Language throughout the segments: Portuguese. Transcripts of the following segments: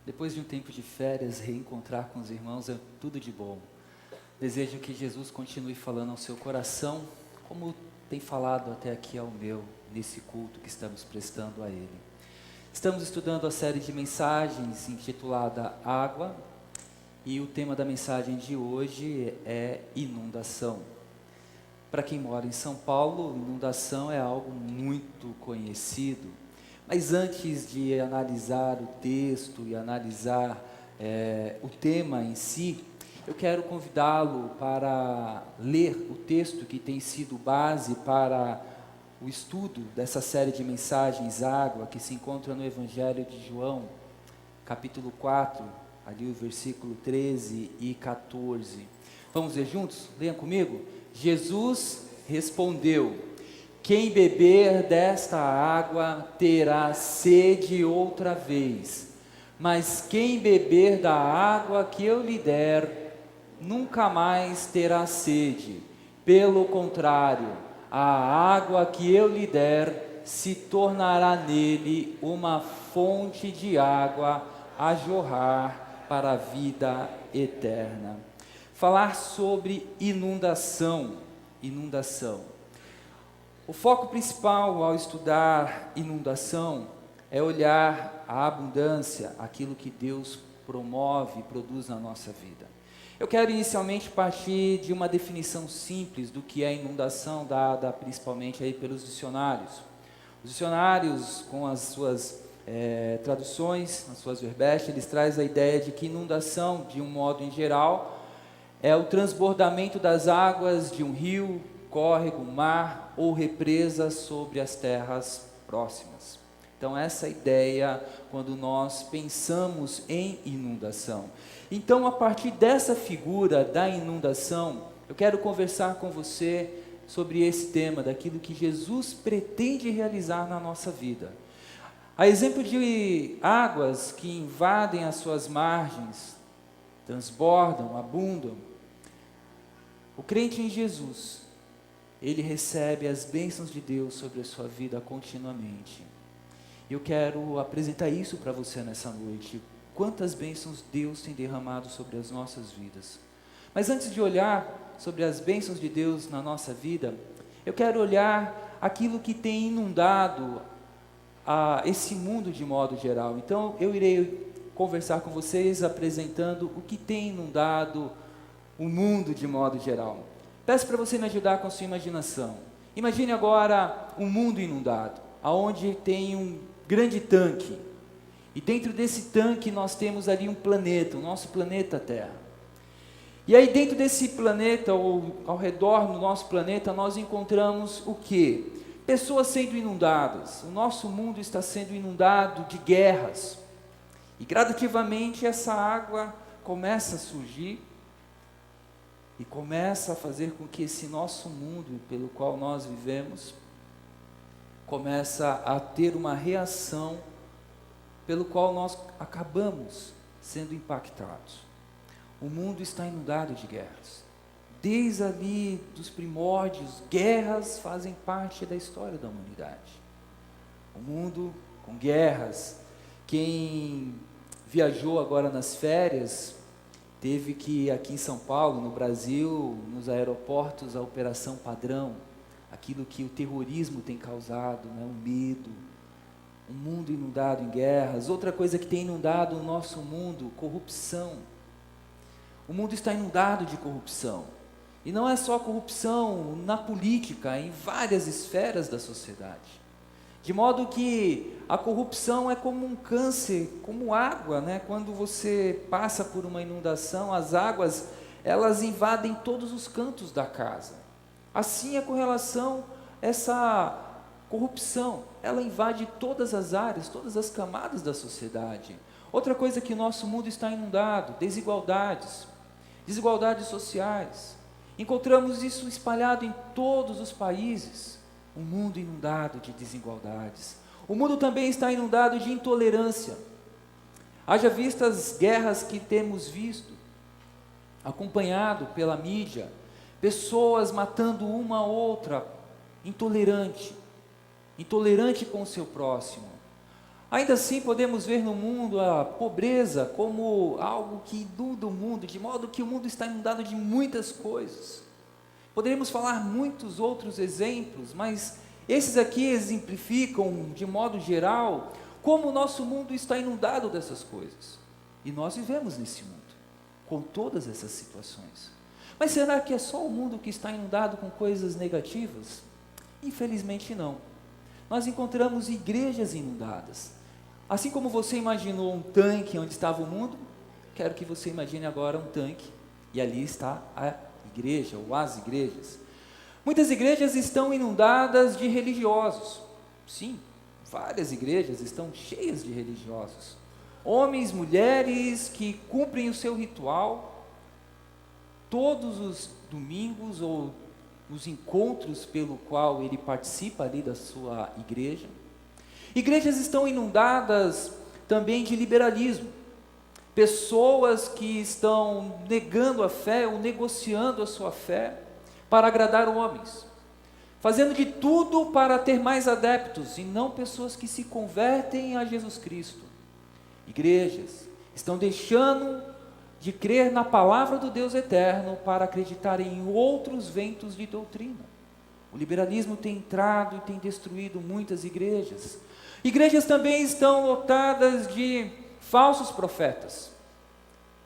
Depois de um tempo de férias, reencontrar com os irmãos é tudo de bom. Desejo que Jesus continue falando ao seu coração, como tem falado até aqui ao meu, nesse culto que estamos prestando a Ele. Estamos estudando a série de mensagens intitulada Água, e o tema da mensagem de hoje é inundação. Para quem mora em São Paulo, inundação é algo muito conhecido. Mas antes de analisar o texto e analisar o tema em si, eu quero convidá-lo para ler o texto que tem sido base para o estudo dessa série de mensagens Água, que se encontra no Evangelho de João, capítulo 4, ali o versículo 13 e 14. Vamos ler juntos? Leiam comigo. Jesus respondeu: quem beber desta água terá sede outra vez, mas quem beber da água que eu lhe der, nunca mais terá sede. Pelo contrário, a água que eu lhe der se tornará nele uma fonte de água a jorrar para a vida eterna. Falar sobre inundação. O foco principal ao estudar inundação é olhar a abundância, aquilo que Deus promove e produz na nossa vida. Eu quero inicialmente partir de uma definição simples do que é inundação, dada principalmente aí pelos dicionários. Os dicionários, com as suas traduções, as suas verbestes, eles trazem a ideia de que inundação, de um modo em geral, é o transbordamento das águas de um rio, córrego, mar ou represa sobre as terras próximas. Então essa é a ideia quando nós pensamos em inundação. Então, a partir dessa figura da inundação, eu quero conversar com você sobre esse tema, daquilo que Jesus pretende realizar na nossa vida. A exemplo de águas que invadem as suas margens, transbordam, abundam, o crente em Jesus, ele recebe as bênçãos de Deus sobre a sua vida continuamente. Eu quero apresentar isso para você nessa noite. Quantas bênçãos Deus tem derramado sobre as nossas vidas. Mas antes de olhar sobre as bênçãos de Deus na nossa vida, eu quero olhar aquilo que tem inundado esse mundo de modo geral. Então eu irei conversar com vocês apresentando o que tem inundado o mundo de modo geral. Peço para você me ajudar com a sua imaginação. Imagine agora um mundo inundado, onde tem um grande tanque. E dentro desse tanque nós temos ali um planeta, o nosso planeta Terra. E aí dentro desse planeta, ou ao redor do nosso planeta, nós encontramos o quê? Pessoas sendo inundadas. O nosso mundo está sendo inundado de guerras. E gradativamente essa água começa a surgir e começa a fazer com que esse nosso mundo pelo qual nós vivemos começa a ter uma reação pelo qual nós acabamos sendo impactados. O mundo está inundado de guerras. Desde ali dos primórdios, guerras fazem parte da história da humanidade. O mundo com guerras. Quem viajou agora nas férias teve que, aqui em São Paulo, no Brasil, nos aeroportos, a Operação Padrão, aquilo que o terrorismo tem causado, né, o medo, um mundo inundado em guerras. Outra coisa que tem inundado o nosso mundo, corrupção. O mundo está inundado de corrupção. E não é só corrupção na política, em várias esferas da sociedade. De modo que a corrupção é como um câncer, como água, né? Quando você passa por uma inundação, as águas, elas invadem todos os cantos da casa. Assim é com relação a essa corrupção, ela invade todas as áreas, todas as camadas da sociedade. Outra coisa que o nosso mundo está inundado, desigualdades sociais. Encontramos isso espalhado em todos os países, um mundo inundado de desigualdades. O mundo também está inundado de intolerância. Haja vista as guerras que temos visto, acompanhado pela mídia, pessoas matando uma a outra, intolerante com o seu próximo. Ainda assim, podemos ver no mundo a pobreza como algo que inunda o mundo, de modo que o mundo está inundado de muitas coisas. Poderíamos falar muitos outros exemplos, mas esses aqui exemplificam, de modo geral, como o nosso mundo está inundado dessas coisas. E nós vivemos nesse mundo, com todas essas situações. Mas será que é só o mundo que está inundado com coisas negativas? Infelizmente não. Nós encontramos igrejas inundadas. Assim como você imaginou um tanque onde estava o mundo, quero que você imagine agora um tanque, e ali está a igreja, ou as igrejas. Muitas igrejas estão inundadas de religiosos. Sim, várias igrejas estão cheias de religiosos. Homens, mulheres que cumprem o seu ritual todos os domingos ou nos encontros pelo qual ele participa ali da sua igreja. Igrejas estão inundadas também de liberalismo. Pessoas que estão negando a fé ou negociando a sua fé para agradar homens, fazendo de tudo para ter mais adeptos e não pessoas que se convertem a Jesus Cristo. Igrejas estão deixando de crer na palavra do Deus eterno para acreditar em outros ventos de doutrina. O liberalismo tem entrado e tem destruído muitas igrejas. Igrejas também estão lotadas de falsos profetas.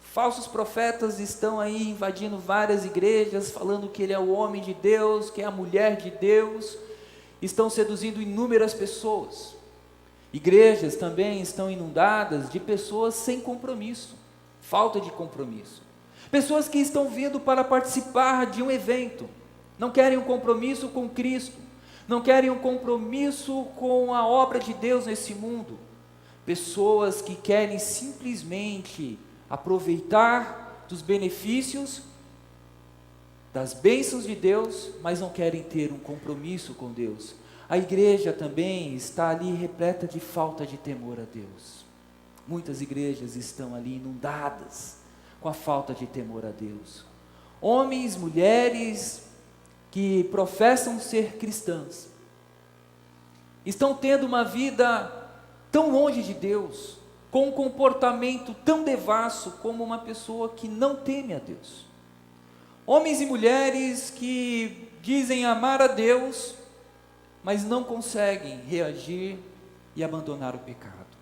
Falsos profetas estão aí invadindo várias igrejas, falando que ele é o homem de Deus, que é a mulher de Deus, estão seduzindo inúmeras pessoas. Igrejas também estão inundadas de pessoas sem compromisso, falta de compromisso. Pessoas que estão vindo para participar de um evento, não querem um compromisso com Cristo, não querem um compromisso com a obra de Deus nesse mundo. Pessoas que querem simplesmente aproveitar dos benefícios, das bênçãos de Deus, mas não querem ter um compromisso com Deus. A igreja também está ali repleta de falta de temor a Deus. Muitas igrejas estão ali inundadas com a falta de temor a Deus. Homens, mulheres que professam ser cristãs, estão tendo uma vida tão longe de Deus, com um comportamento tão devasso como uma pessoa que não teme a Deus. Homens e mulheres que dizem amar a Deus, mas não conseguem reagir e abandonar o pecado.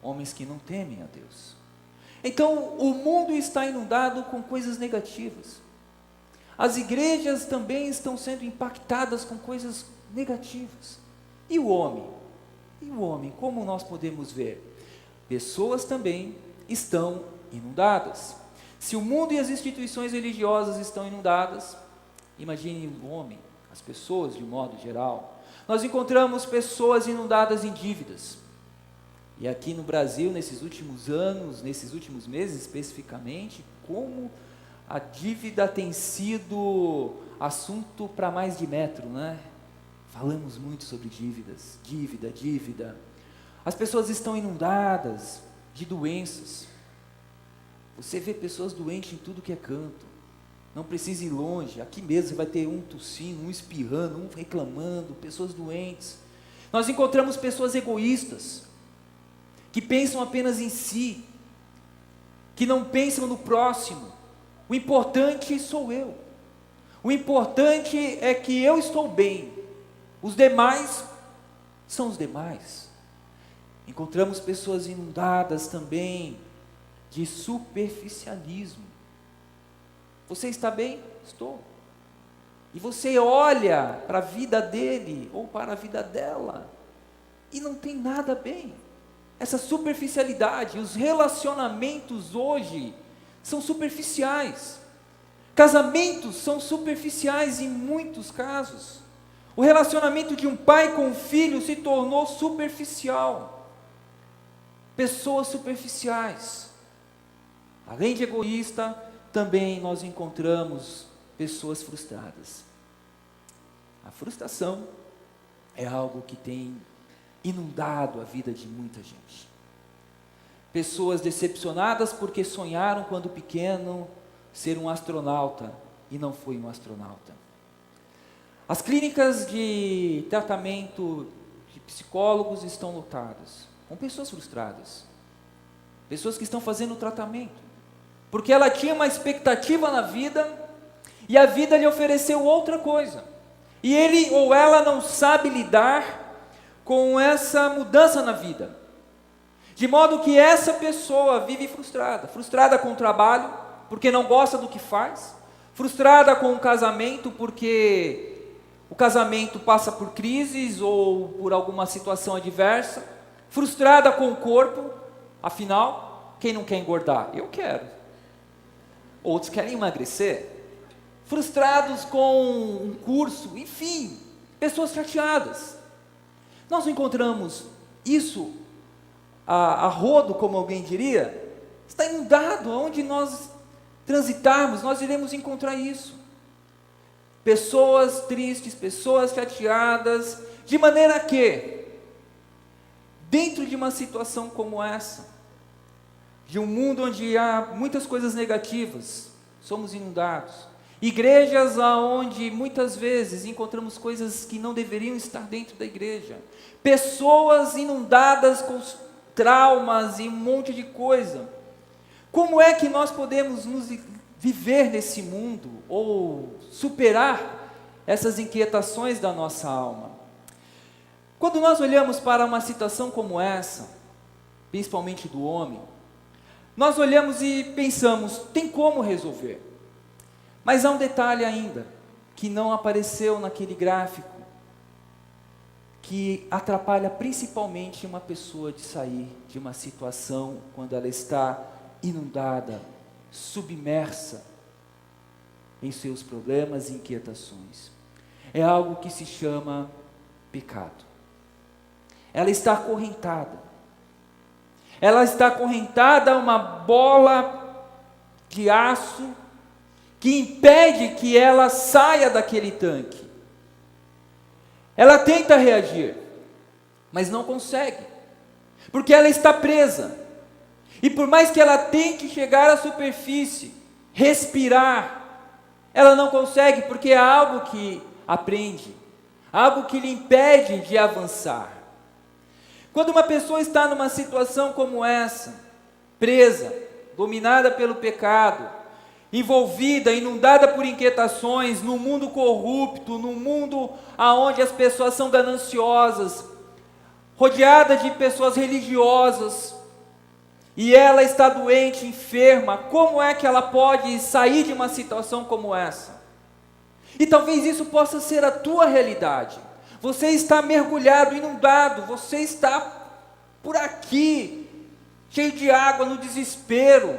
Homens que não temem a Deus. Então, o mundo está inundado com coisas negativas. As igrejas também estão sendo impactadas com coisas negativas. E o homem? E o homem, como nós podemos ver? Pessoas também estão inundadas. Se o mundo e as instituições religiosas estão inundadas, imagine o homem, as pessoas de um modo geral. Nós encontramos pessoas inundadas em dívidas. E aqui no Brasil, nesses últimos anos, nesses últimos meses especificamente, como a dívida tem sido assunto para mais de metro, né? Falamos muito sobre dívidas, dívida. As pessoas estão inundadas de doenças. Você vê pessoas doentes em tudo que é canto. Não precisa ir longe. Aqui mesmo você vai ter um tossindo, um espirrando, um reclamando, pessoas doentes. Nós encontramos pessoas egoístas, que pensam apenas em si, que não pensam no próximo. O importante sou eu. O importante é que eu estou bem. Os demais são os demais. Encontramos pessoas inundadas também de superficialismo. Você está bem? Estou. E você olha para a vida dele ou para a vida dela e não tem nada bem. Essa superficialidade, os relacionamentos hoje são superficiais. Casamentos são superficiais em muitos casos. O relacionamento de um pai com um filho se tornou superficial. Pessoas superficiais. Além de egoísta, também nós encontramos pessoas frustradas. A frustração é algo que tem inundado a vida de muita gente. Pessoas decepcionadas porque sonharam quando pequeno ser um astronauta e não foi um astronauta. As clínicas de tratamento de psicólogos estão lotadas. com pessoas frustradas, pessoas que estão fazendo tratamento, porque ela tinha uma expectativa na vida, e a vida lhe ofereceu outra coisa, e ele ou ela não sabe lidar com essa mudança na vida, de modo que essa pessoa vive frustrada, frustrada com o trabalho, porque não gosta do que faz, frustrada com o casamento, porque o casamento passa por crises ou por alguma situação adversa, frustrada com o corpo, afinal, quem não quer engordar? Eu quero. Outros querem emagrecer, frustrados com um curso, enfim, pessoas chateadas. Nós encontramos isso a rodo, como alguém diria, está inundado, onde nós transitarmos, nós iremos encontrar isso. Pessoas tristes, pessoas chateadas, de maneira que, dentro de uma situação como essa, de um mundo onde há muitas coisas negativas, somos inundados. Igrejas onde muitas vezes encontramos coisas que não deveriam estar dentro da igreja. Pessoas inundadas com traumas e um monte de coisa. Como é que nós podemos viver nesse mundo ou superar essas inquietações da nossa alma? Quando nós olhamos para uma situação como essa, principalmente do homem, nós olhamos e pensamos, tem como resolver? Mas há um detalhe ainda, que não apareceu naquele gráfico, que atrapalha principalmente uma pessoa de sair de uma situação quando ela está inundada, submersa em seus problemas e inquietações. É algo que se chama pecado. Ela está acorrentada. Ela está acorrentada a uma bola de aço que impede que ela saia daquele tanque. Ela tenta reagir, mas não consegue, porque ela está presa. E por mais que ela tente chegar à superfície, respirar, ela não consegue, porque é algo que a prende, algo que lhe impede de avançar. Quando uma pessoa está numa situação como essa, presa, dominada pelo pecado, envolvida, inundada por inquietações, num mundo corrupto, num mundo onde as pessoas são gananciosas, rodeada de pessoas religiosas, e ela está doente, enferma, como é que ela pode sair de uma situação como essa? E talvez isso possa ser a tua realidade. Você está mergulhado, inundado, você está por aqui, cheio de água, no desespero.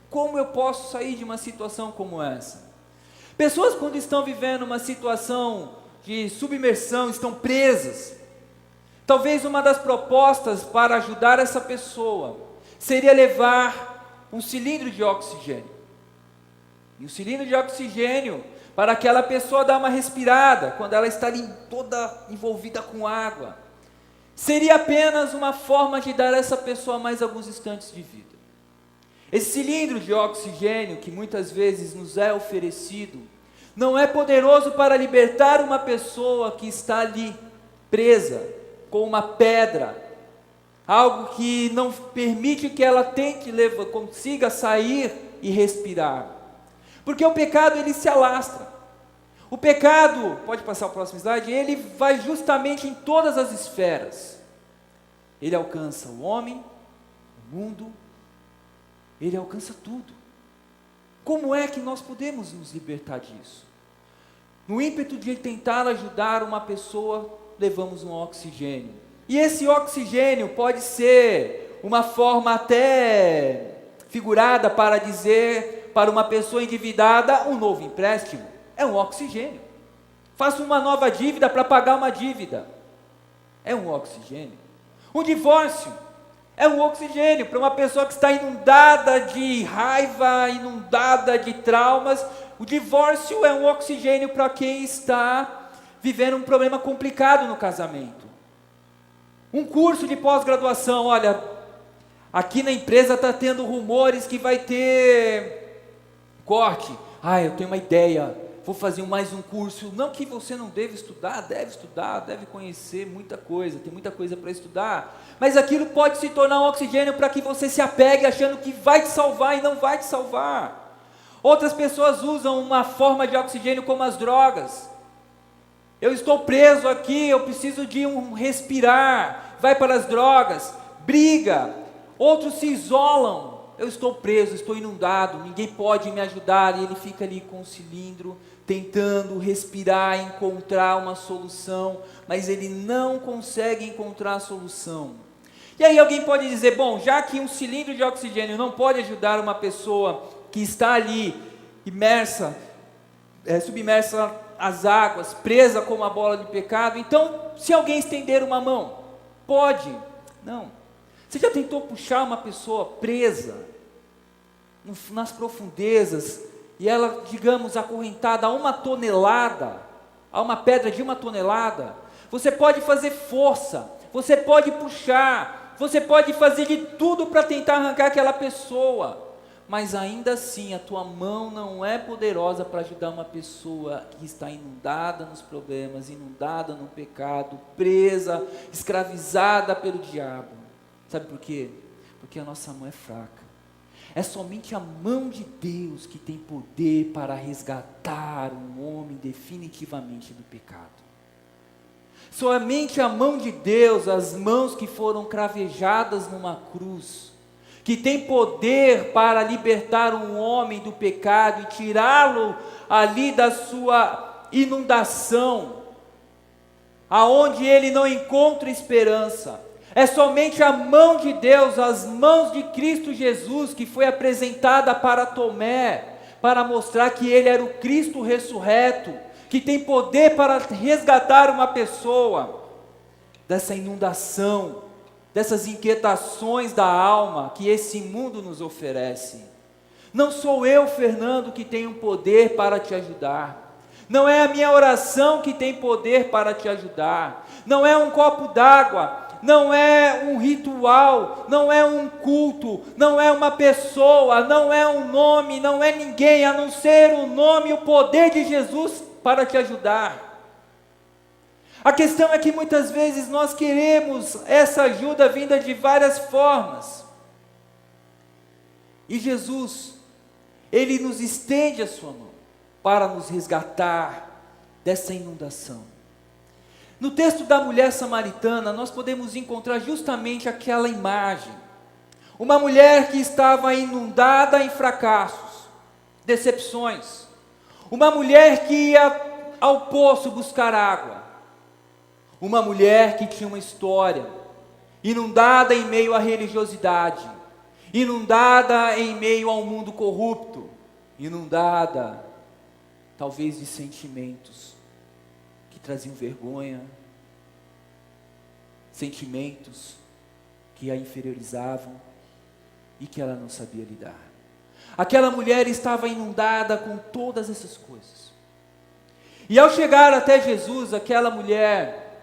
Como eu posso sair de uma situação como essa? Pessoas, quando estão vivendo uma situação de submersão, estão presas. Talvez uma das propostas para ajudar essa pessoa seria levar um cilindro de oxigênio. E o cilindro de oxigênio, para aquela pessoa dar uma respirada, quando ela está ali toda envolvida com água, seria apenas uma forma de dar a essa pessoa mais alguns instantes de vida. Esse cilindro de oxigênio, que muitas vezes nos é oferecido, não é poderoso para libertar uma pessoa que está ali, presa, com uma pedra, algo que não permite que ela consiga sair e respirar. Porque o pecado, ele se alastra. O pecado, pode passar o próximo slide, ele vai justamente em todas as esferas. Ele alcança o homem, o mundo, ele alcança tudo. Como é que nós podemos nos libertar disso? No ímpeto de tentar ajudar uma pessoa, levamos um oxigênio. E esse oxigênio pode ser uma forma até figurada para dizer para uma pessoa endividada um novo empréstimo. É um oxigênio. Faça uma nova dívida para pagar uma dívida. É um oxigênio. Um divórcio é um oxigênio para uma pessoa que está inundada de raiva, inundada de traumas. O divórcio é um oxigênio para quem está vivendo um problema complicado no casamento. Um curso de pós-graduação, olha, aqui na empresa está tendo rumores que vai ter corte. Eu tenho uma ideia, vou fazer mais um curso. Não que você não deve estudar, deve conhecer muita coisa, tem muita coisa para estudar, mas aquilo pode se tornar um oxigênio para que você se apegue achando que vai te salvar e não vai te salvar. Outras pessoas usam uma forma de oxigênio como as drogas. Eu estou preso aqui, eu preciso de um respirar, vai para as drogas, briga. Outros se isolam, eu estou preso, estou inundado, ninguém pode me ajudar, e ele fica ali com o cilindro, tentando respirar, encontrar uma solução, mas ele não consegue encontrar a solução. E aí alguém pode dizer, bom, já que um cilindro de oxigênio não pode ajudar uma pessoa que está ali, submersa às águas, presa como uma bola de pecado, então, se alguém estender uma mão, pode? Não. Você já tentou puxar uma pessoa presa nas profundezas, e ela, digamos, acorrentada a uma tonelada, a uma pedra de 1 tonelada? Você pode fazer força, você pode puxar, você pode fazer de tudo para tentar arrancar aquela pessoa, mas ainda assim a tua mão não é poderosa para ajudar uma pessoa que está inundada nos problemas, inundada no pecado, presa, escravizada pelo diabo. Sabe por quê? Porque a nossa mão é fraca. É somente a mão de Deus que tem poder para resgatar um homem definitivamente do pecado. Somente a mão de Deus, as mãos que foram cravejadas numa cruz, que tem poder para libertar um homem do pecado e tirá-lo ali da sua inundação, aonde ele não encontra esperança. É somente a mão de Deus, as mãos de Cristo Jesus, que foi apresentada para Tomé, para mostrar que ele era o Cristo ressurreto, que tem poder para resgatar uma pessoa dessa inundação, dessas inquietações da alma que esse mundo nos oferece. Não sou eu, Fernando, que tenho poder para te ajudar. Não é a minha oração que tem poder para te ajudar. Não é um copo d'água, não é um ritual, não é um culto, não é uma pessoa, não é um nome, não é ninguém, a não ser o nome e o poder de Jesus para te ajudar. A questão é que muitas vezes nós queremos essa ajuda vinda de várias formas. E Jesus, Ele nos estende a sua mão para nos resgatar dessa inundação. No texto da mulher samaritana, nós podemos encontrar justamente aquela imagem. Uma mulher que estava inundada em fracassos, decepções. Uma mulher que ia ao poço buscar água. Uma mulher que tinha uma história, inundada em meio à religiosidade, inundada em meio ao mundo corrupto, inundada, talvez, de sentimentos que traziam vergonha, sentimentos que a inferiorizavam e que ela não sabia lidar. Aquela mulher estava inundada com todas essas coisas. E ao chegar até Jesus, aquela mulher,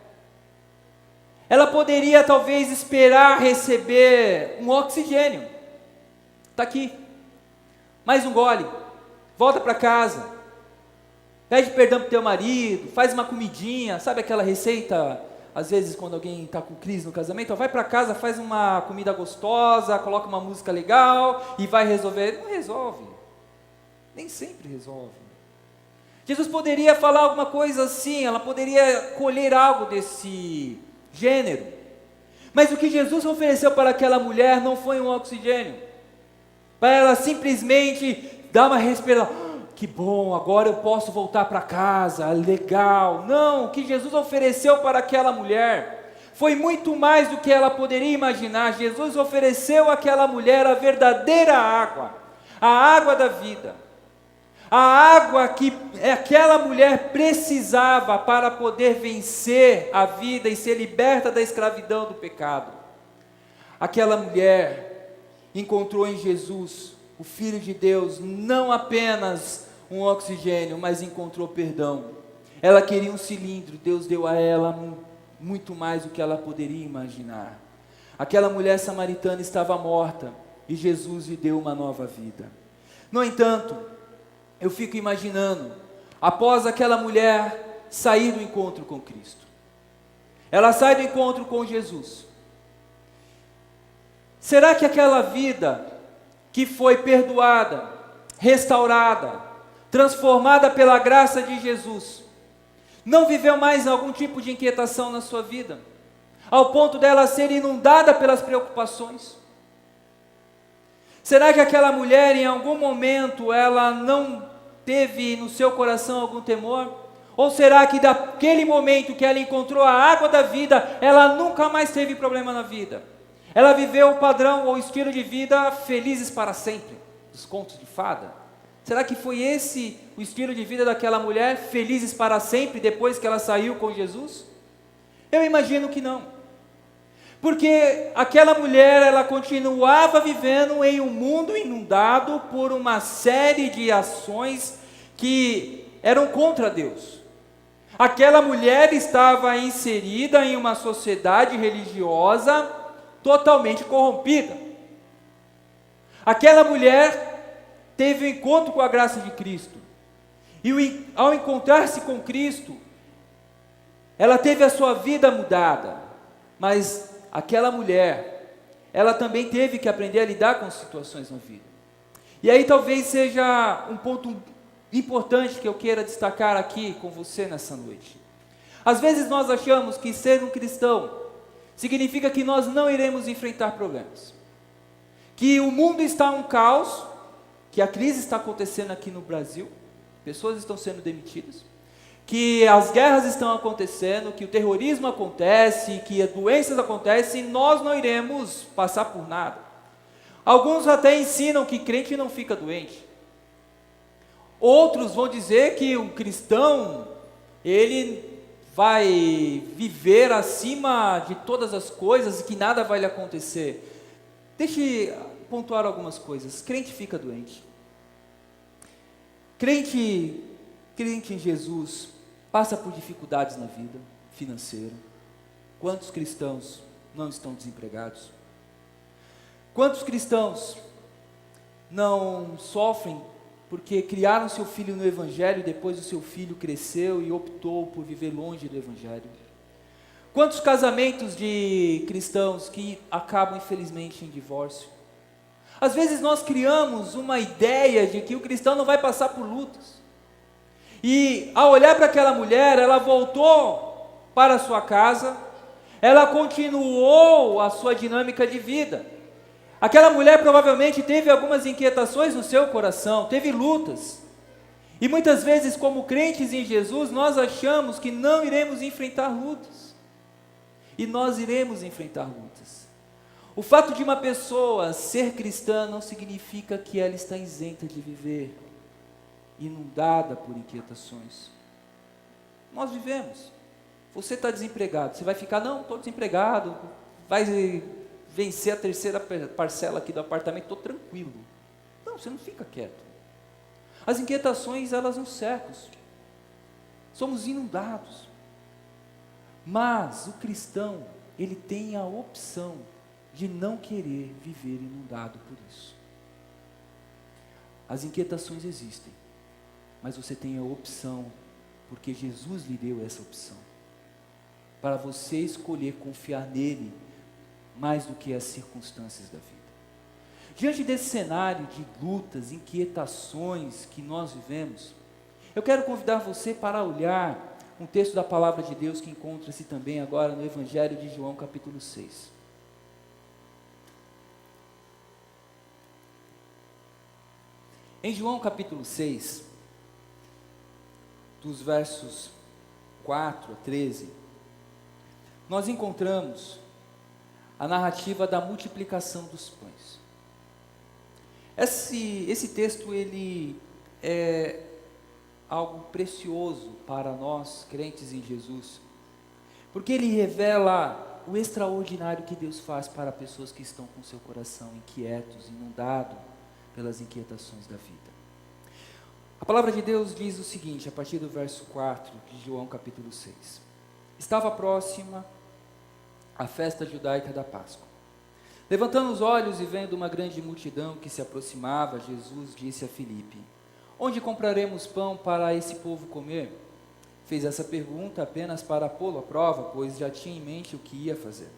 ela poderia talvez esperar receber um oxigênio. Está aqui, mais um gole, volta para casa, pede perdão para o teu marido, faz uma comidinha, sabe aquela receita, às vezes quando alguém está com crise no casamento, ó, vai para casa, faz uma comida gostosa, coloca uma música legal e vai resolver. Não resolve, nem sempre resolve. Jesus poderia falar alguma coisa assim, ela poderia colher algo desse gênero, mas o que Jesus ofereceu para aquela mulher não foi um oxigênio, para ela simplesmente dar uma respiração, que bom, agora eu posso voltar para casa, legal. Não, o que Jesus ofereceu para aquela mulher foi muito mais do que ela poderia imaginar. Jesus ofereceu àquela mulher a verdadeira água, a água da vida, a água que aquela mulher precisava para poder vencer a vida e ser liberta da escravidão do pecado. Aquela mulher encontrou em Jesus, o Filho de Deus, não apenas um oxigênio, mas encontrou perdão. Ela queria um cilindro, Deus deu a ela muito mais do que ela poderia imaginar. Aquela mulher samaritana estava morta e Jesus lhe deu uma nova vida. No entanto, eu fico imaginando após aquela mulher sair do encontro com Cristo. Ela sai do encontro com Jesus. Será que aquela vida que foi perdoada, restaurada, transformada pela graça de Jesus, não viveu mais algum tipo de inquietação na sua vida, ao ponto dela ser inundada pelas preocupações? Será que aquela mulher, em algum momento, ela não teve no seu coração algum temor? Ou será que daquele momento que ela encontrou a água da vida, ela nunca mais teve problema na vida? Ela viveu o padrão ou estilo de vida felizes para sempre, dos contos de fada? Será que foi esse o estilo de vida daquela mulher, felizes para sempre, depois que ela saiu com Jesus? Eu imagino que não. Porque aquela mulher, ela continuava vivendo em um mundo inundado por uma série de ações que eram contra Deus. Aquela mulher estava inserida em uma sociedade religiosa totalmente corrompida. Aquela mulher teve um encontro com a graça de Cristo. E ao encontrar-se com Cristo, ela teve a sua vida mudada. Mas aquela mulher, ela também teve que aprender a lidar com situações na vida. E aí talvez seja um ponto importante que eu queira destacar aqui com você nessa noite. Às vezes nós achamos que ser um cristão significa que nós não iremos enfrentar problemas, que o mundo está um caos, que a crise está acontecendo aqui no Brasil, pessoas estão sendo demitidas, que as guerras estão acontecendo, que o terrorismo acontece, que as doenças acontecem, e nós não iremos passar por nada. Alguns até ensinam que crente não fica doente. Outros vão dizer que um cristão, ele vai viver acima de todas as coisas e que nada vai lhe acontecer. Deixe eu pontuar algumas coisas. Crente fica doente. Crente em Jesus passa por dificuldades na vida financeira. Quantos cristãos não estão desempregados? Quantos cristãos não sofrem porque criaram seu filho no Evangelho e depois o seu filho cresceu e optou por viver longe do Evangelho? Quantos casamentos de cristãos que acabam infelizmente em divórcio? Às vezes nós criamos uma ideia de que o cristão não vai passar por lutas. E ao olhar para aquela mulher, ela voltou para a sua casa, ela continuou a sua dinâmica de vida. Aquela mulher provavelmente teve algumas inquietações no seu coração, teve lutas. E muitas vezes, como crentes em Jesus, nós achamos que não iremos enfrentar lutas. E nós iremos enfrentar lutas. O fato de uma pessoa ser cristã não significa que ela está isenta de viver, inundada por inquietações. Nós vivemos. Você está desempregado, você vai ficar, não, estou desempregado, vai vencer a terceira parcela aqui do apartamento, estou tranquilo. Não, você não fica quieto. As inquietações, elas nos cercam. Somos inundados. Mas o cristão, ele tem a opção de não querer viver inundado por isso. As inquietações existem, mas você tem a opção, porque Jesus lhe deu essa opção, para você escolher confiar nele, mais do que as circunstâncias da vida. Diante desse cenário de lutas, inquietações que nós vivemos, eu quero convidar você para olhar um texto da palavra de Deus que encontra-se também agora no Evangelho de João capítulo 6. Em João capítulo 6, dos versos 4 a 13, nós encontramos a narrativa da multiplicação dos pães. Esse texto, ele é algo precioso para nós, crentes em Jesus, porque ele revela o extraordinário que Deus faz para pessoas que estão com seu coração inquietos, inundado pelas inquietações da vida. A palavra de Deus diz o seguinte, a partir do verso 4 de João capítulo 6. Estava próxima a festa judaica da Páscoa. Levantando os olhos e vendo uma grande multidão que se aproximava, Jesus disse a Filipe: onde compraremos pão para esse povo comer? Fez essa pergunta apenas para pô-lo à prova, pois já tinha em mente o que ia fazer.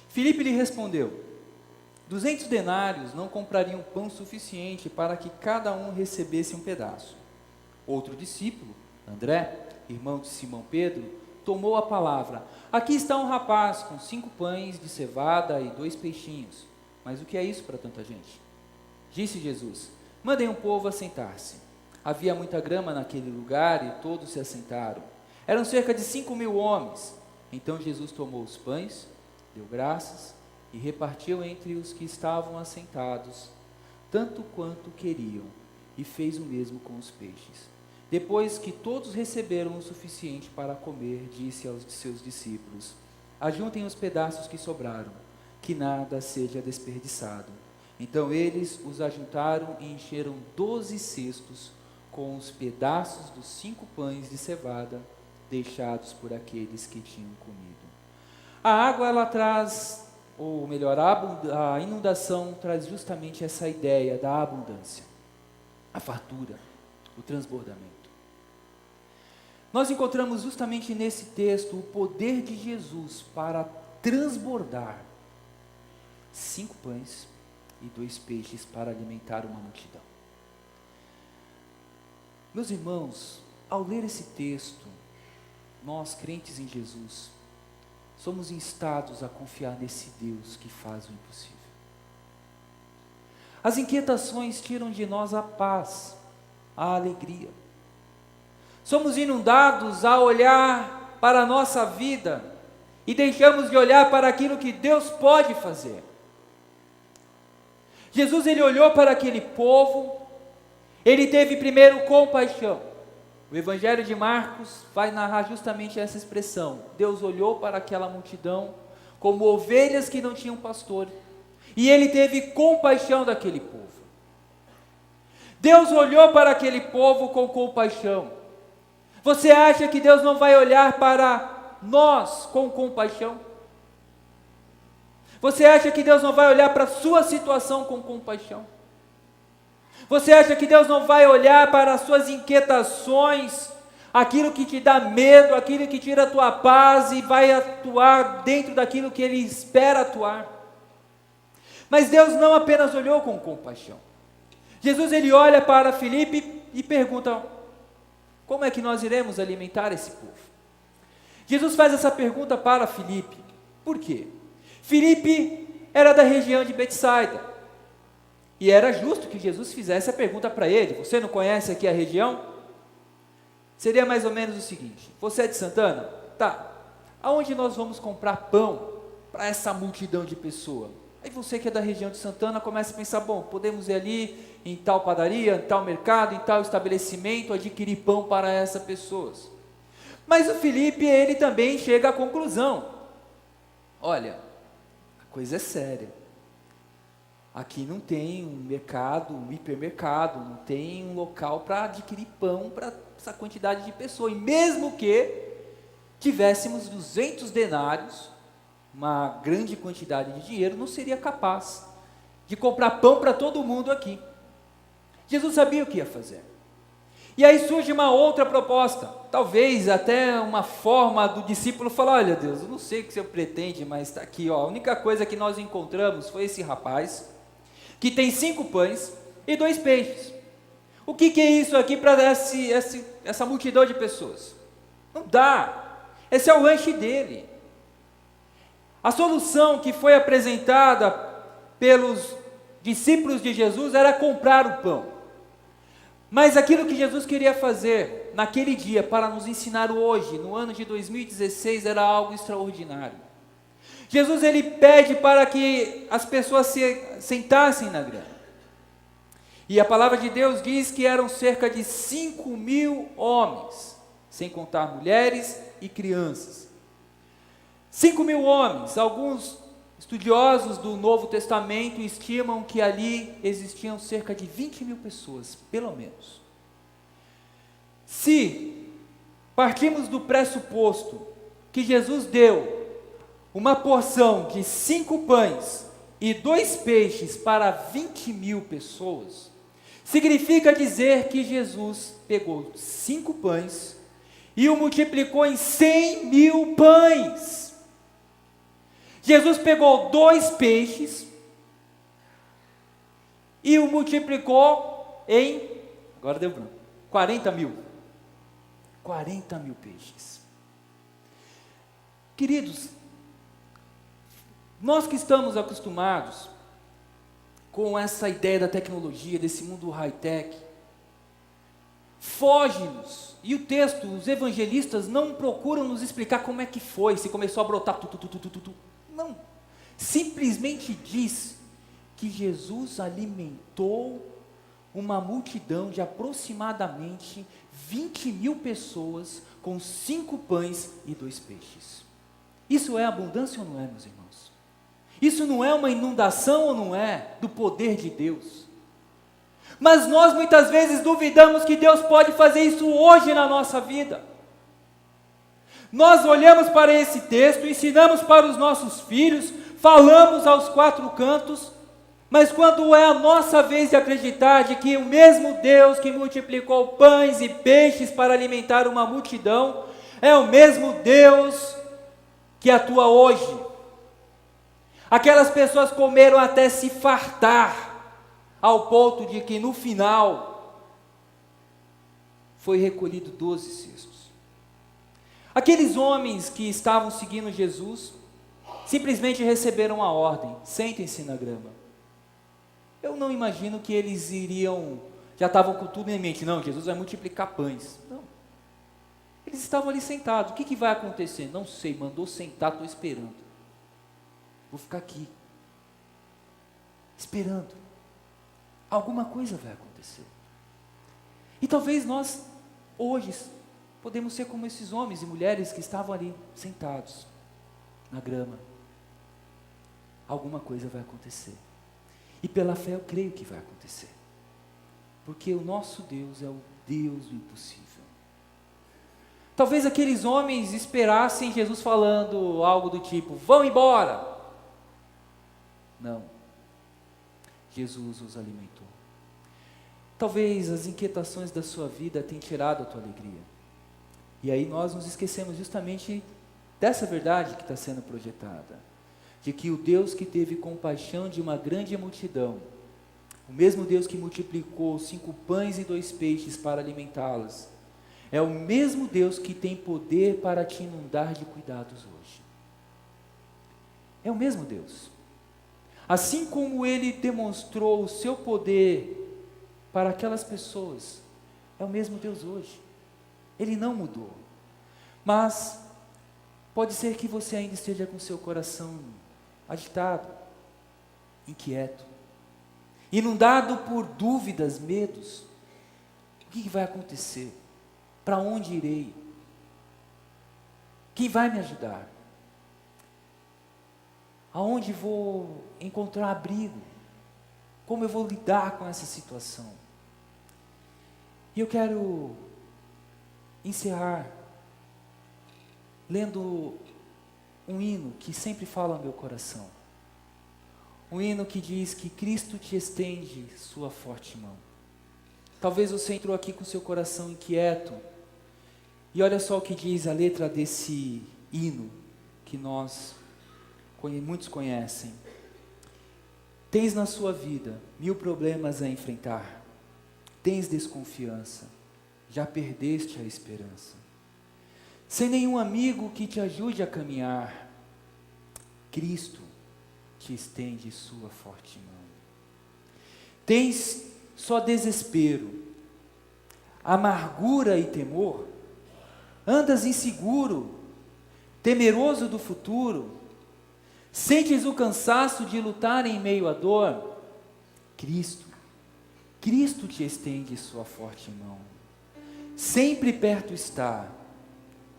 Filipe lhe respondeu: 200 denários não comprariam pão suficiente para que cada um recebesse um pedaço. Outro discípulo, André, irmão de Simão Pedro, tomou a palavra: aqui está um rapaz com 5 pães de cevada e 2 peixinhos. Mas o que é isso para tanta gente? Disse Jesus: mandem o povo assentar-se. Havia muita grama naquele lugar e todos se assentaram. Eram cerca de 5.000 homens. Então Jesus tomou os pães, deu graças e repartiu entre os que estavam assentados, tanto quanto queriam, e fez o mesmo com os peixes. Depois que todos receberam o suficiente para comer, disse aos seus discípulos: ajuntem os pedaços que sobraram, que nada seja desperdiçado. Então eles os ajuntaram e encheram 12 cestos com os pedaços dos 5 pães de cevada deixados por aqueles que tinham comido. A água, ela traz, ou melhor, a inundação traz justamente essa ideia da abundância, a fartura, o transbordamento. Nós encontramos justamente nesse texto o poder de Jesus para transbordar 5 pães e 2 peixes para alimentar uma multidão. Meus irmãos, ao ler esse texto, nós, crentes em Jesus, somos instados a confiar nesse Deus que faz o impossível. As inquietações tiram de nós a paz, a alegria. Somos inundados a olhar para a nossa vida e deixamos de olhar para aquilo que Deus pode fazer. Jesus, ele olhou para aquele povo, ele teve primeiro compaixão. O Evangelho de Marcos vai narrar justamente essa expressão. Deus olhou para aquela multidão como ovelhas que não tinham pastor, e ele teve compaixão daquele povo. Deus olhou para aquele povo com compaixão. Você acha que Deus não vai olhar para nós com compaixão? Você acha que Deus não vai olhar para a sua situação com compaixão? Você acha que Deus não vai olhar para as suas inquietações, aquilo que te dá medo, aquilo que tira a tua paz e vai atuar dentro daquilo que Ele espera atuar? Mas Deus não apenas olhou com compaixão. Jesus, ele olha para Filipe e pergunta: como é que nós iremos alimentar esse povo? Jesus faz essa pergunta para Filipe. Por quê? Filipe era da região de Betsaida. E era justo que Jesus fizesse a pergunta para ele. Você não conhece aqui a região? Seria mais ou menos o seguinte: você é de Santana? Tá. Aonde nós vamos comprar pão para essa multidão de pessoas? Aí você que é da região de Santana começa a pensar: bom, podemos ir ali em tal padaria, em tal mercado, em tal estabelecimento, adquirir pão para essas pessoas. Mas o Filipe, ele também chega à conclusão: olha, a coisa é séria. Aqui não tem um mercado, um hipermercado, não tem um local para adquirir pão para essa quantidade de pessoas. E mesmo que tivéssemos 200 denários, uma grande quantidade de dinheiro, não seria capaz de comprar pão para todo mundo aqui. Jesus sabia o que ia fazer. E aí surge uma outra proposta, talvez até uma forma do discípulo falar: olha Deus, eu não sei o que o Senhor pretende, mas está aqui, ó, a única coisa que nós encontramos foi esse rapaz, que tem 5 pães e 2 peixes. O que é isso aqui para essa multidão de pessoas? Não dá, esse é o lanche dele. A solução que foi apresentada pelos discípulos de Jesus era comprar o pão. Mas aquilo que Jesus queria fazer naquele dia para nos ensinar hoje, no ano de 2016, era algo extraordinário. Jesus, ele pede para que as pessoas se sentassem na grama. E a palavra de Deus diz que eram cerca de 5.000 homens, sem contar mulheres e crianças. 5.000 homens. Alguns estudiosos do Novo Testamento estimam que ali existiam cerca de 20.000 pessoas, pelo menos. Se partimos do pressuposto que Jesus deu uma porção de 5 pães e 2 peixes para 20.000 pessoas, Significa dizer que Jesus pegou 5 pães e o multiplicou em 100.000 pães. Jesus pegou 2 peixes e o multiplicou em, agora deu branco, 40.000. 40.000 peixes. Queridos, nós que estamos acostumados com essa ideia da tecnologia, desse mundo high-tech, foge-nos. E o texto, os evangelistas não procuram nos explicar como é que foi, se começou a brotar, não. Simplesmente diz que Jesus alimentou uma multidão de aproximadamente 20.000 pessoas com 5 pães e 2 peixes. Isso é abundância ou não é, meus irmãos? Isso não é uma inundação ou não é do poder de Deus? Mas nós muitas vezes duvidamos que Deus pode fazer isso hoje na nossa vida. Nós olhamos para esse texto, ensinamos para os nossos filhos, falamos aos 4 cantos, mas quando é a nossa vez de acreditar de que o mesmo Deus que multiplicou pães e peixes para alimentar uma multidão, é o mesmo Deus que atua hoje. Aquelas pessoas comeram até se fartar, ao ponto de que no final foi recolhido 12 cestos. Aqueles homens que estavam seguindo Jesus simplesmente receberam a ordem: sentem-se na grama. Eu não imagino que eles já estavam com tudo em mente. Não, Jesus vai multiplicar pães. Não. Eles estavam ali sentados. O que vai acontecer? Não sei, mandou sentar, estou esperando. Vou ficar aqui, esperando. Alguma coisa vai acontecer. E talvez nós, hoje, podemos ser como esses homens e mulheres que estavam ali, sentados, na grama. Alguma coisa vai acontecer. E pela fé eu creio que vai acontecer. Porque o nosso Deus é o Deus do impossível. Talvez aqueles homens esperassem Jesus falando algo do tipo: vão embora. Não. Jesus os alimentou. Talvez as inquietações da sua vida tenham tirado a tua alegria. E aí nós nos esquecemos justamente dessa verdade que está sendo projetada. De que o Deus que teve compaixão de uma grande multidão, o mesmo Deus que multiplicou 5 pães e 2 peixes para alimentá-las, é o mesmo Deus que tem poder para te inundar de cuidados hoje. É o mesmo Deus. Assim como Ele demonstrou o seu poder para aquelas pessoas, é o mesmo Deus hoje. Ele não mudou. Mas pode ser que você ainda esteja com seu coração agitado, inquieto, inundado por dúvidas, medos. O que vai acontecer? Para onde irei? Quem vai me ajudar? Aonde vou encontrar abrigo? Como eu vou lidar com essa situação? E eu quero encerrar lendo um hino que sempre fala ao meu coração. Um hino que diz que Cristo te estende sua forte mão. Talvez você entrou aqui com seu coração inquieto. E olha só o que diz a letra desse hino que muitos conhecem. Tens na sua vida 1000 problemas a enfrentar. Tens desconfiança. Já perdeste a esperança. Sem nenhum amigo que te ajude a caminhar, Cristo te estende sua forte mão. Tens só desespero, amargura e temor, andas inseguro, temeroso do futuro, sentes o cansaço de lutar em meio à dor, Cristo te estende sua forte mão. Sempre perto está,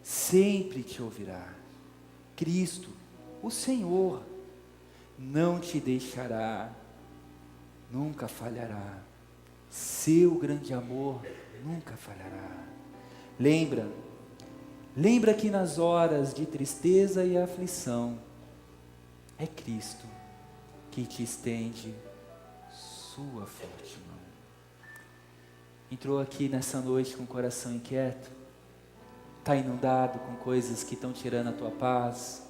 sempre te ouvirá. Cristo, o Senhor, não te deixará, nunca falhará. Seu grande amor nunca falhará. Lembra que nas horas de tristeza e aflição, é Cristo que te estende sua forte mão. entrou aqui nessa noite com o coração inquieto, está inundado com coisas que estão tirando a tua paz,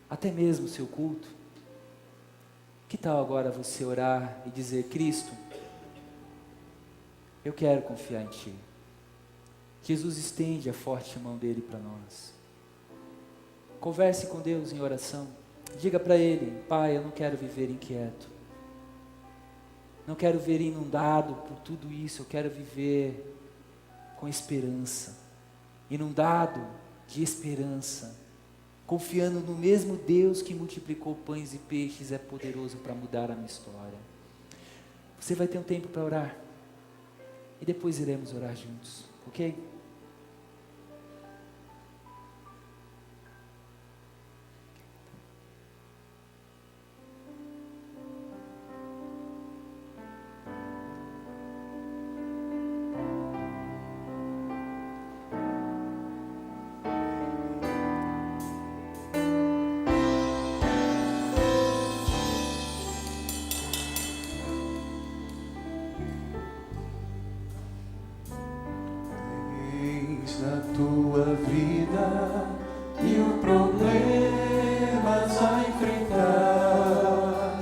até mesmo o seu culto? Que tal agora você orar e dizer: Cristo, eu quero confiar em Ti. Jesus estende a forte mão dele para nós. Converse com Deus em oração. Diga para Ele: Pai, eu não quero viver inquieto. Não quero ver inundado por tudo isso. Eu quero viver com esperança. Inundado de esperança. Confiando no mesmo Deus que multiplicou pães e peixes, é poderoso para mudar a minha história. Você vai ter um tempo para orar. E depois iremos orar juntos, ok? Na tua vida mil problemas a enfrentar,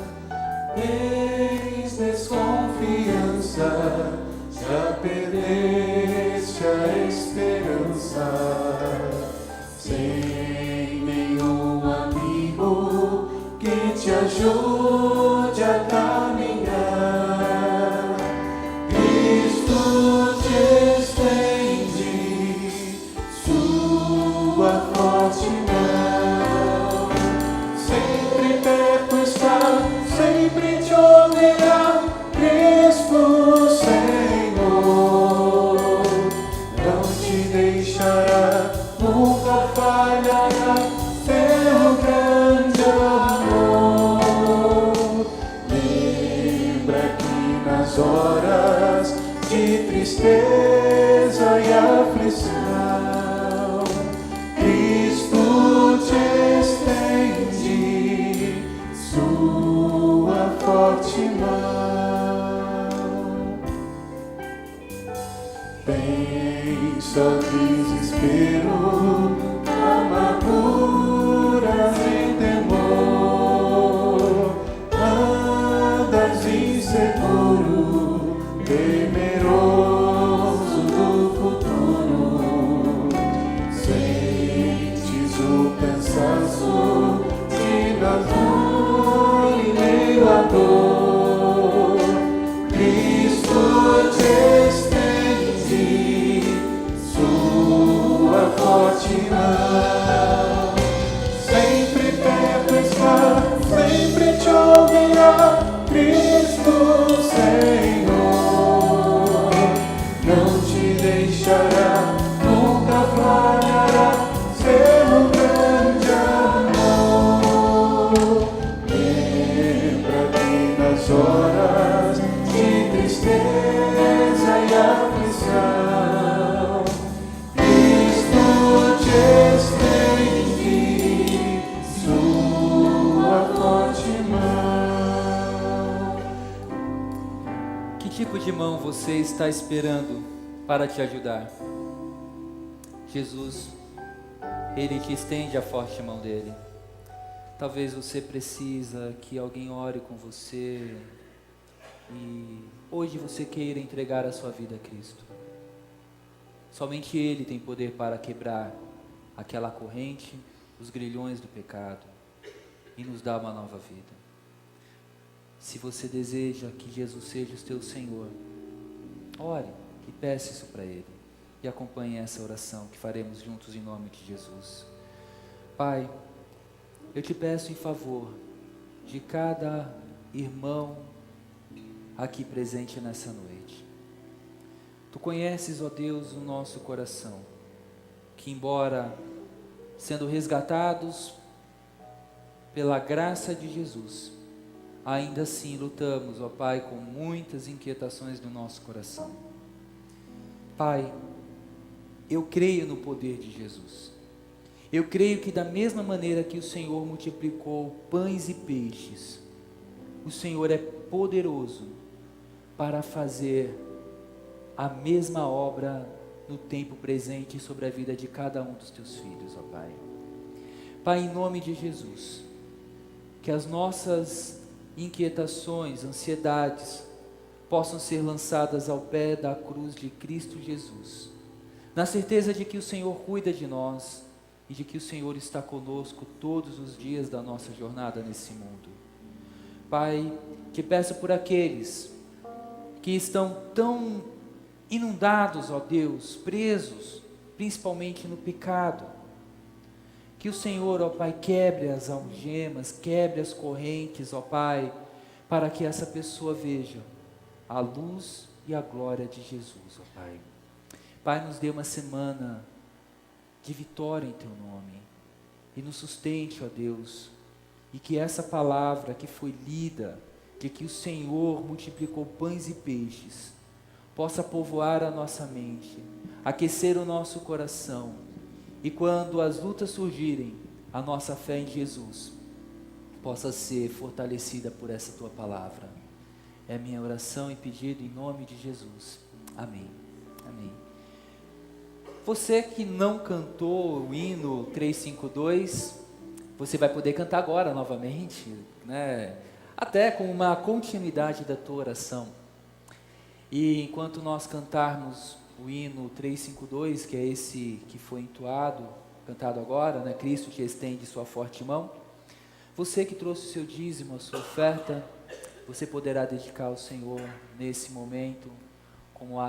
tens desconfiança, já perdeste a esperança, sem nenhum amigo que te ajude a caminhar. Cristo te estende sua forte mão, sempre perto está, sempre te ouvirá. Cristo Senhor não te deixará, nunca falhará teu grande amor. Lembra que nas horas de tristeza e aflição, Cristo te estende sua forte mão. Tem só desespero, amarguras e temor, andas inseguro, temeroso do futuro, sentes o cansaço de não em meio à dor. Cristo te estende sua forte mão, sempre perto está, sempre te ouvirá. Cristo Senhor não te deixará, nunca falhará seu grande amor. Lembra que nas horas de tristeza e aflição, Cristo te estende sua forte mão. Que tipo de mão você está esperando para te ajudar? Jesus, Ele te estende a forte mão dele. Talvez você precisa que alguém ore com você e hoje você queira entregar a sua vida a Cristo. Somente Ele tem poder para quebrar aquela corrente, os grilhões do pecado e nos dar uma nova vida. Se você deseja que Jesus seja o teu Senhor, ore e peça isso para Ele. E acompanhe essa oração que faremos juntos em nome de Jesus. Pai, eu te peço em favor de cada irmão aqui presente nessa noite. Tu conheces, ó Deus, o nosso coração, que embora sendo resgatados pela graça de Jesus, ainda assim lutamos, ó Pai, com muitas inquietações do nosso coração. Pai, eu creio no poder de Jesus. Eu creio que da mesma maneira que o Senhor multiplicou pães e peixes, o Senhor é poderoso para fazer a mesma obra no tempo presente sobre a vida de cada um dos teus filhos, ó Pai. Pai, em nome de Jesus, que as nossas inquietações, ansiedades, possam ser lançadas ao pé da cruz de Cristo Jesus, na certeza de que o Senhor cuida de nós e de que o Senhor está conosco todos os dias da nossa jornada nesse mundo. Pai, te peço por aqueles que estão tão inundados, ó Deus, presos, principalmente no pecado, que o Senhor, ó Pai, quebre as algemas, quebre as correntes, ó Pai, para que essa pessoa veja a luz e a glória de Jesus, ó Pai. Pai, nos dê uma semana de vitória em Teu nome, e nos sustente, ó Deus, e que essa palavra que foi lida, de que o Senhor multiplicou pães e peixes, possa povoar a nossa mente, aquecer o nosso coração, e quando as lutas surgirem, a nossa fé em Jesus possa ser fortalecida por essa Tua palavra. É a minha oração e pedido em nome de Jesus. Amém. Amém. Você que não cantou o hino 352, você vai poder cantar agora novamente, né? Até com uma continuidade da tua oração. E enquanto nós cantarmos o hino 352, que é esse que foi entoado, cantado agora, né? Cristo te estende sua forte mão. Você que trouxe o seu dízimo, a sua oferta, você poderá dedicar ao Senhor nesse momento, como